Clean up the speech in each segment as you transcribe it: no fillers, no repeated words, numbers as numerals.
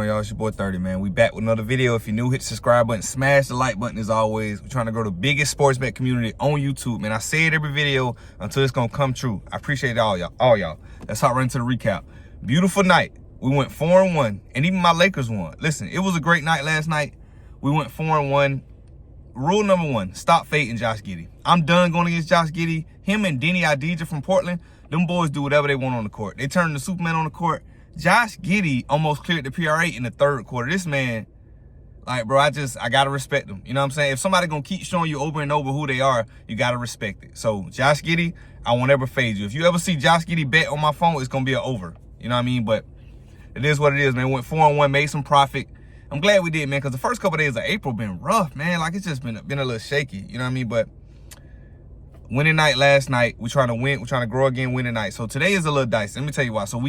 on, y'all? It's your boy 30, man. We back with another video. If you're new, hit the subscribe button, smash the like button as always. We're trying to grow the biggest sports bet community on YouTube, man. I say it every video until it's gonna come true. I appreciate all y'all. Let's hop right into the recap. Beautiful night. We went 4-1, and even my Lakers won. Listen, it was a great night last night. We went 4-1. Rule number one, stop fading Josh Giddey. I'm done going against Josh Giddey. Him and Denny Adija from Portland, them boys do whatever they want on the court. They turn the Superman on the court. Josh Giddey almost cleared the PRA in the third quarter. This man, like, bro, I got to respect him. You know what I'm saying? If somebody going to keep showing you over and over who they are, you got to respect it. So, Josh Giddey, I won't ever fade you. If you ever see Josh Giddey bet on my phone, it's going to be an over. You know what I mean? But it is what it is, man. We went 4-1, made some profit. I'm glad we did, man, because the first couple of days of April been rough, man. Like, it's just been a little shaky. You know what I mean? But winning night last night. We're trying to win. We're trying to grow again winning night. So today is a little dicey. Let me tell you why. So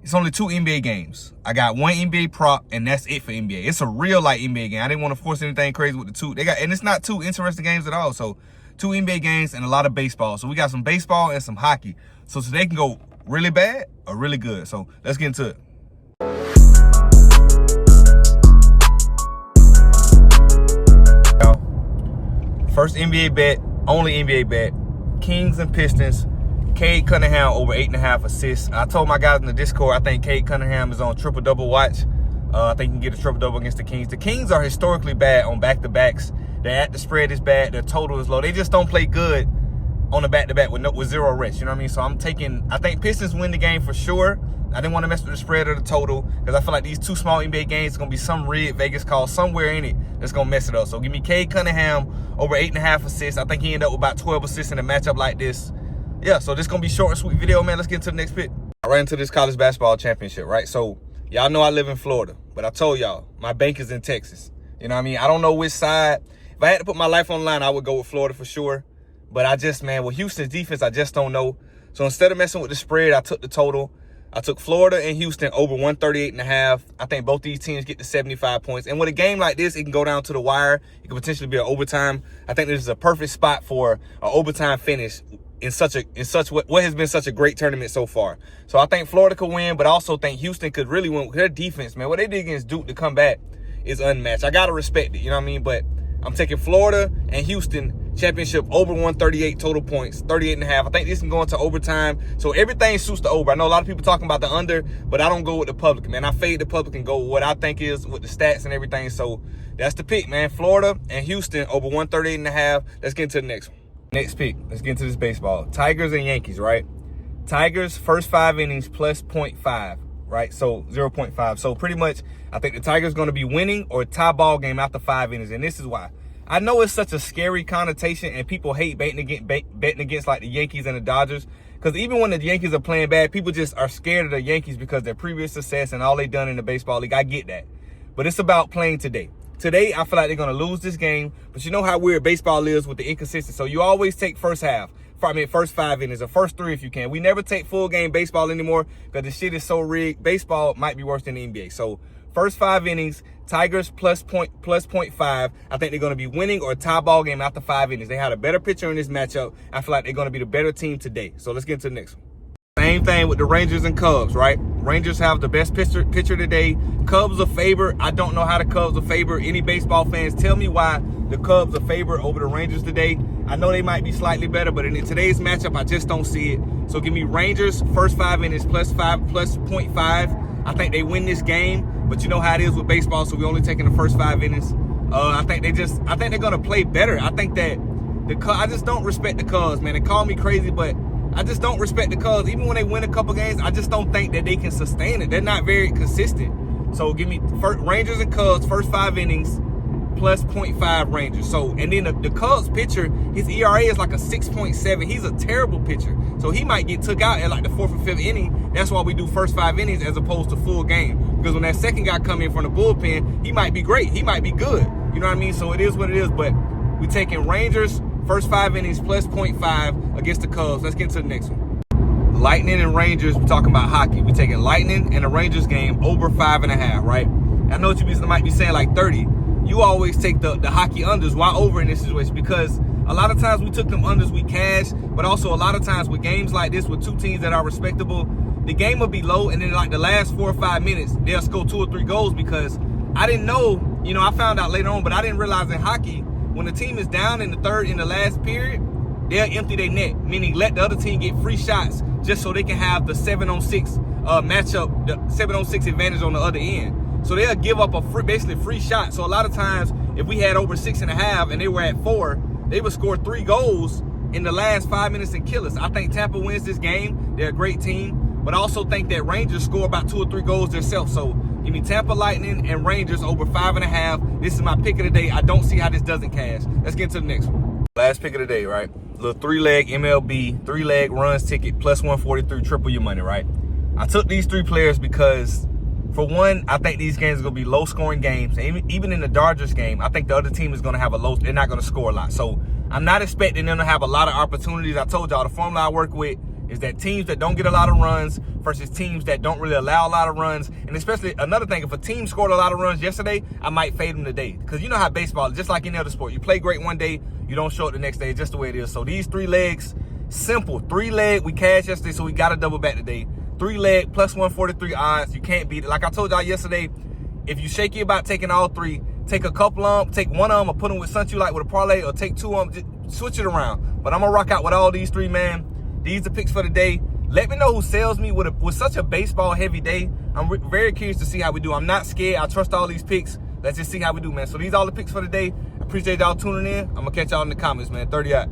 it's only 2 NBA games. I got 1 NBA prop, and that's it for NBA. It's a real light NBA game. I didn't want to force anything crazy with the 2. And it's not 2 interesting games at all. So 2 NBA games and a lot of baseball. So we got some baseball and some hockey. So today can go really bad or really good. So let's get into it. First NBA bet, only NBA bet, Kings and Pistons. Cade Cunningham over 8.5 assists. I told my guys in the Discord, I think Cade Cunningham is on triple-double watch. I think he can get a triple-double against the Kings. The Kings are historically bad on back-to-backs. Their at the spread is bad. Their total is low. They just don't play good on the back-to-back with 0 rest. You know what I mean? So I think Pistons win the game for sure. I didn't want to mess with the spread or the total because I feel like these 2 small NBA games are going to be some rig Vegas call somewhere in it that's going to mess it up. So give me Cade Cunningham over 8.5 assists. I think he ended up with about 12 assists in a matchup like this. Yeah, so this going to be short and sweet video, man. Let's get into the next pick. Right into this college basketball championship, right? So y'all know I live in Florida, but I told y'all my bank is in Texas. You know what I mean? I don't know which side. If I had to put my life on the line, I would go with Florida for sure. But with Houston's defense, I just don't know. So instead of messing with the spread, I took the total. I took Florida and Houston over 138.5. I think both these teams get to 75 points. And with a game like this, it can go down to the wire. It could potentially be an overtime. I think this is a perfect spot for an overtime finish in what has been such a great tournament so far. So I think Florida could win, but I also think Houston could really win with their defense, man. What they did against Duke to come back is unmatched. I got to respect it, you know what I mean? But I'm taking Florida and Houston championship over 138 total points, 38.5. I think this can go into overtime. So everything suits the over. I know a lot of people talking about the under, but I don't go with the public, man. I fade the public and go with what I think is with the stats and everything. So that's the pick, man. Florida and Houston over 138.5. Let's get into the next one. Next pick. Let's get into this baseball. Tigers and Yankees, right? Tigers first 5 innings plus 0.5, right? So 0.5. So pretty much, I think the Tigers going to be winning or tie ball game after 5 innings, and this is why. I know it's such a scary connotation, and people hate betting against like the Yankees and the Dodgers, because even when the Yankees are playing bad, people just are scared of the Yankees because of their previous success and all they've done in the baseball league. I get that, but it's about playing today. Today, I feel like they're going to lose this game, but you know how weird baseball is with the inconsistency. So you always take first 5 innings, or first 3 if you can. We never take full game baseball anymore because the shit is so rigged. Baseball might be worse than the NBA. So first 5 innings, Tigers plus 0.5. I think they're going to be winning or a tie ball game after 5 innings. They had a better pitcher in this matchup. I feel like they're going to be the better team today. So let's get to the next one. Same thing with the Rangers and Cubs, right? Rangers have the best pitcher today. Cubs are favored. I don't know how the Cubs are favored. Any baseball fans, tell me why the Cubs are favored over the Rangers today. I know they might be slightly better, but in today's matchup, I just don't see it. So give me Rangers first 5 innings plus 0.5. I think they win this game, but you know how it is with baseball, so we're only taking the first 5 innings. I think they're gonna play better. I think that I just don't respect the Cubs, man. They call me crazy, but I just don't respect the Cubs. Even when they win a couple games, I just don't think that they can sustain it. They're not very consistent. So give me Rangers and Cubs first 5 innings plus 0.5 Rangers. So, and then the Cubs pitcher, his ERA is like a 6.7. He's a terrible pitcher. So he might get took out at like the 4th or 5th inning. That's why we do first 5 innings as opposed to full game. Because when that second guy come in from the bullpen, he might be great. He might be good. You know what I mean? So it is what it is. But we taking Rangers first 5 innings plus 0.5 against the Cubs. Let's get to the next one. Lightning and Rangers, we're talking about hockey. We're taking Lightning and the Rangers game over 5.5, right? I know what you might be saying, like 30. You always take the hockey unders. Why over in this situation? Because a lot of times we took them unders, we cashed, but also a lot of times with games like this with 2 teams that are respectable, the game will be low, and then like the last 4 or 5 minutes, they'll score 2 or 3 goals because I didn't know, I found out later on, but I didn't realize in hockey, when the team is down in the last period, they'll empty their net, meaning let the other team get free shots just so they can have the 7-on-6 matchup, the 7-on-6 advantage on the other end. So they'll give up basically free shot. So a lot of times, if we had over 6.5 and they were at 4, they would score 3 goals in the last 5 minutes and kill us. I think Tampa wins this game. They're a great team, but I also think that Rangers score about 2 or 3 goals themselves. So give me Tampa Lightning and Rangers over 5.5. This is my pick of the day. I don't see how this doesn't cash. Let's get to the next one. Last pick of the day, right? Little 3-leg MLB, 3-leg runs ticket, plus 143, triple your money, right? I took these 3 players because, for one, I think these games are going to be low-scoring games. Even in the Dodgers game, I think the other team is going to have they're not going to score a lot. So I'm not expecting them to have a lot of opportunities. I told y'all the formula I work with is that teams that don't get a lot of runs versus teams that don't really allow a lot of runs. And especially another thing, if a team scored a lot of runs yesterday, I might fade them today. Because you know how baseball is, just like any other sport. You play great one day, you don't show it the next day. It's just the way it is. So these 3 legs, simple. 3-leg, we cashed yesterday, so we got to double back today. 3-leg, plus 143 odds. You can't beat it. Like I told y'all yesterday, if you shaky about taking all 3, take a couple of them, take one of them, or put them with something you like with a parlay, or take 2 of them, just switch it around. But I'm going to rock out with all these 3, man. These are picks for the day. Let me know who sells me with such a baseball-heavy day. I'm very curious to see how we do. I'm not scared. I trust all these picks. Let's just see how we do, man. So these are all the picks for the day. I appreciate y'all tuning in. I'm going to catch y'all in the comments, man. 30 out.